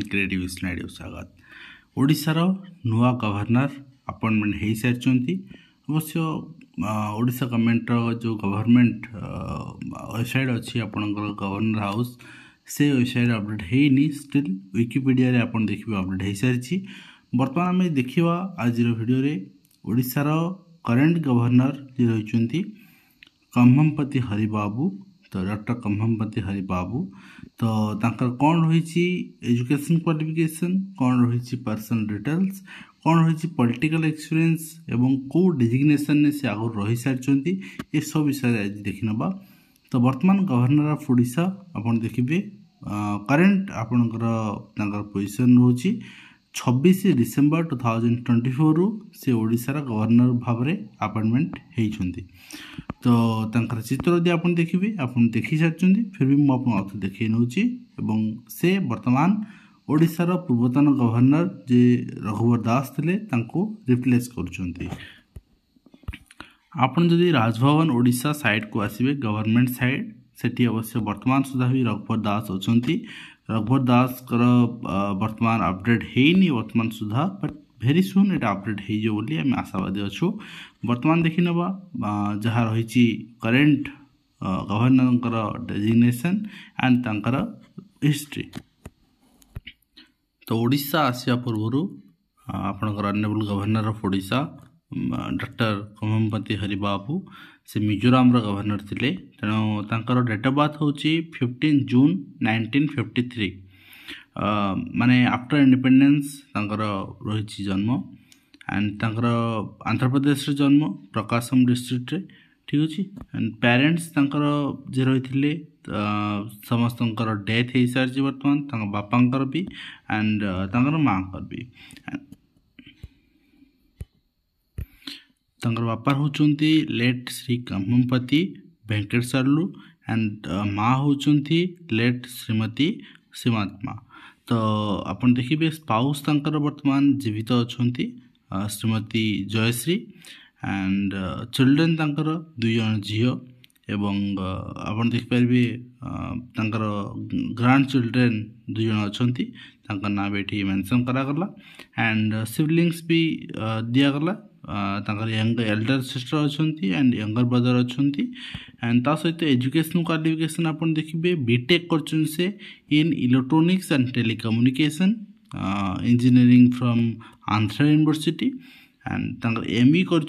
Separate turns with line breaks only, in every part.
Creative स्नाइडियो स्वागत। ओडिशार नुआ गवर्नर अपॉइंटमेंट हो सारी। अवश्य ओडिशा गवर्नमेंट जो गवर्नमेंट वेबसाइट अच्छी आपंकर गवर्नर हाउस से वेबसाइट अपडेट होनी स्टिल विकिपीडिया रे आपन देखिबे अपडेट हो सारी। बर्तमान आम देखा आज वीडियो रे ओडिशार करेंट गवर्नर जी रही कम्भमपति हरिबाबू। तो डॉक्टर कम्भमपति हरिबाबू तो तांकर कौन रही एजुकेशन क्वालिफिकेशन, कौन रही पर्सनल डिटेल्स, कौन रही पॉलिटिकल एक्सपीरियंस एवं को डेजिग्नेशन ने से आगु रही सारी ये सब विषय आज देखी नबा। तो वर्तमान गवर्नर ऑफ ओडिशा आपन देखिबे करेंट आपनकर पोजीशन रोची 26 डिसेम्बर 2024 रु से ओडिशार गवर्नर भाव में अपॉइंटमेंट होती। तो तांकर चित्र यदि आप देखिए आपन देखी सारी फिर भी मुझे देखी नौची से वर्तमान ओडिशार पूर्वतन गवर्नर जे रघुवर दास थे रिप्लेस कर। आपन जदि राजभवन ओडिशा साइड को आसवे गवर्नमेंट साइड सेठी अवश्य वर्तमान सुधा भी रघुवर दास अच्छा। रघुवर दास वर्तमान अपडेट होनी वर्तमान सुधा but very soon Etah update हो बोली आम आशावादी अच्छु। वर्तमान देखी नवा जहाँ रही करेंट गवर्नर डेजिग्नेशन एंड तांकर हिस्ट्री। तो ओडिशा आसिया पूर्व आपनकर honourable governor of Odisha doctor Kambhampati Haribabu से मिजोराम गवर्नर थिले। तेणु तांकर डेट ऑफ बर्थ होची 15 जून 1953 माने आफ्टर इंडिपेंडेंस तांकर रही जन्म एंड तांकर आंध्र प्रदेश रे जन्म प्रकाशम डिस्ट्रिक्ट रे ठीक अच्छे। एंड पेरेंट्स तांकर जे रही समस्तंकर डेथ हो सारी वर्तमान तांकर बापांकर भी एंड तांकर मांकर भी। तांकर बापा होचंती लेट श्री कम्भमपति वेंकट सार्लू एंड माँ होचंती लेट श्रीमती सीमात्मा। तो अपन देखिए स्पाउस तांकर वर्तमान जीवित अच्छी श्रीमती जयश्री एंड चिल्ड्रेन तांकर 2 जन झील एवं अपन देखिपारे तांकर ग्रांड चिल्ड्रेन 2 जन अच्छा ना भी ये मेंशन करागला एंड सिबलिंग्स भी दिगला। तांकर एल्डर सिस्टर अच्छी एंड यंगर ब्रदर अच्छी एंड ता सहित एजुकेशन क्वालिफिकेशन आपन देखिए बीटेक कर से in electronics and telecommunication engineering from Andhra university and तांकर एमई कर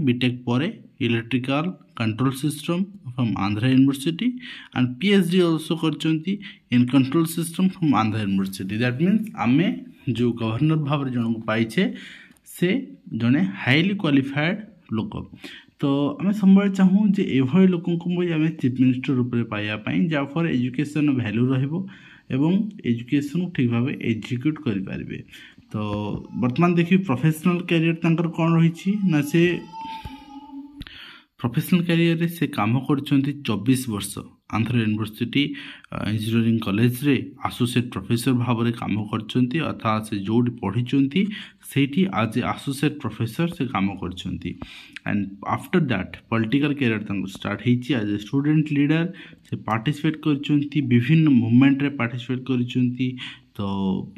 बीटेक पर electrical control system from Andhra university and PhD also कर in control system from Andhra university. That means आमे जो गवर्नर भाव जन को पाइछे से जड़े हाईली क्वालिफाइड लोक। तो आम सब चाहूँ जे एभली लोक आम चीफ मिनिस्टर रूप में पाइबापी जहाँफल एजुकेशन वैल्यू रही एजुकेशन ठीक भाव एग्जीक्यूट करें। तो वर्तमान देखिए प्रोफेशनल कैरियर तांकर कौन रही ना से प्रोफेशनल कैरियर से काम कर 24 वर्ष आंध्र यूनिवर्सिटी इंजीनियरिंग कॉलेज रे एसोसिएट प्रोफेसर भाव में काम कर अर्थात से जो पढ़ी से आज एसोसिएट प्रोफेसर से काम कर। And after that political career start होती एज ए स्टूडेंट लीडर से पार्टिसिपेट कर विभिन्न मूवमेंट रे पार्टिसिपेट कर। तो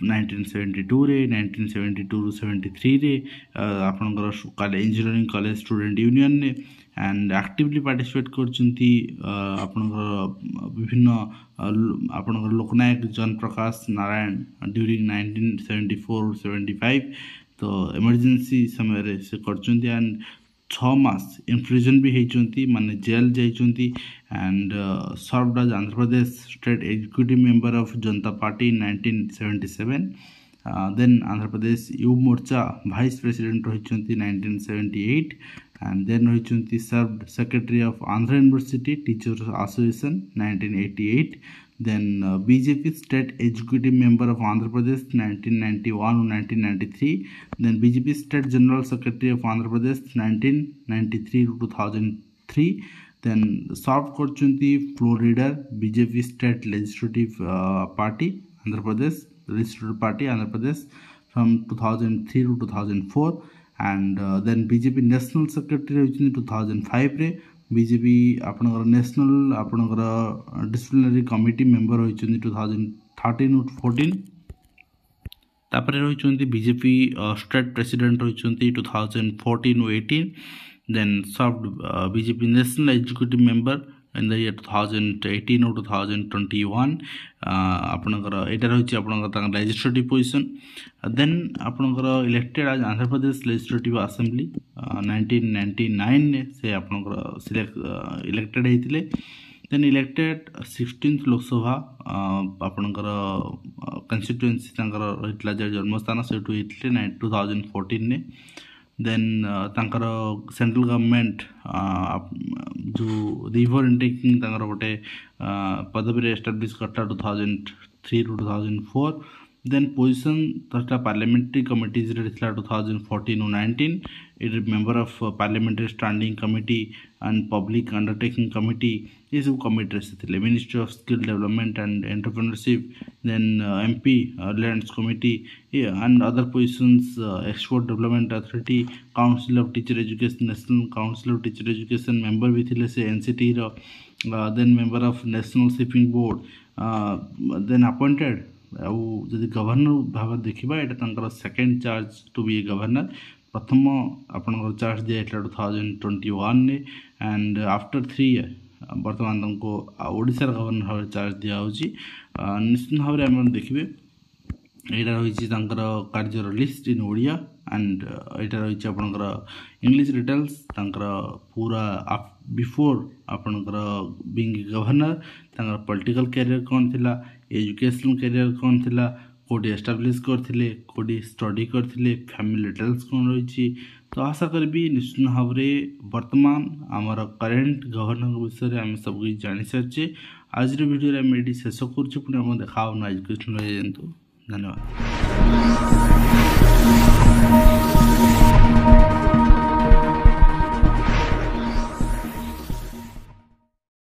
1972 रे 1972 73 रे आपनकर इंजीनियरिंग कॉलेज स्टूडेंट यूनियन ने एंड एक्टिवली पार्टिसिपेट कर विभिन्न आपनकर लोकनायक जन प्रकाश नारायण ड्यूरिंग 1974-75। तो इमरजेंसी समय से कर एंड 6 मास इनप्रिजन भी होती माने जेल जाइछंती and served as Andhra Pradesh state executive member of Janata party in 1977। Then Andhra Pradesh Yuva Morcha vice president रही 1978 एंड देन रही served secretary of Andhra university teachers association 1988। Then BJP state executive member of Andhra Pradesh 1991 और 1993। Then BJP state general secretary of Andhra Pradesh 1993 to 2003। Then serve करचुंती floor leader BJP state legislative party Andhra Pradesh legislative party Andhra Pradesh from 2003 to 2004 and then BJP national secretary होइछिन 2005 रे BJP आपनकर national आपनकर disciplinary committee member होइछिन 2013 to 14 तापर रही BJP state president रही 2014 to 18 then served BJP national executive member in the year 2018 और 2021 आपनकर एटा रही आपनकर लेजिस्लेटिव पोजीशन देन आपनकर इलेक्टेड आज आंध्र प्रदेश लेजिस्लेटिव असेंबली 1999 ने से आपनकर सिलेक्ट इलेक्टेड होइतिले देन इलेक्टेड 16th लोकसभा आपनकर कंस्टिट्युएंसी तांकर रहितला जन्मस्थान सेठु होइतिले 2014 ने देन तांकर सेंट्रल गवर्नमेंट जो रिवर इंटेकिंग तांकर गोटे पदवी एस्टाब्लिश करता 2003 to 2004 देन पोजिशन तथा पार्लियामेंट्री कमिटीज रे 2014 to 19 it member of parliamentary standing committee and public undertaking committee ये सब कमिटी रे ministry of skill development and entrepreneurship then MP lands committee and other positions export development authority council of teacher education national council of teacher education member भी थिले से NCT row then member of national shipping board then appointed जदि governor भाव देखा यहाँ second charge to be a governor प्रथम आपंकर charge दिया 2021 ने एंड आफ्टर 3 years बर्तमान तुमको ओडिशार गवर्नर भाव चार्ज दिया निश्चित भाव में देखिए यहाँ रही career list in Odia and यहाँ रही आपंकर इंग्लिश डिटेल्स पूरा बिफोर आपंकर बीइंग गवर्नर पॉलिटिकल कैरियर कौन थिला एजुकेशनल कैरियर कौन थिला कोडी एस्टाब्लिश करथिले कोडी स्टडी करथिले फैमिली डिटेल्स कौन रही तो आशा करी निश्चित भाव में वर्तमान आमर करेन्ट गवर्नर विषय आम सब कुछ जानी सारी आज वीडियो आम ये शेष कर देखा एजुकेशन धन्यवाद।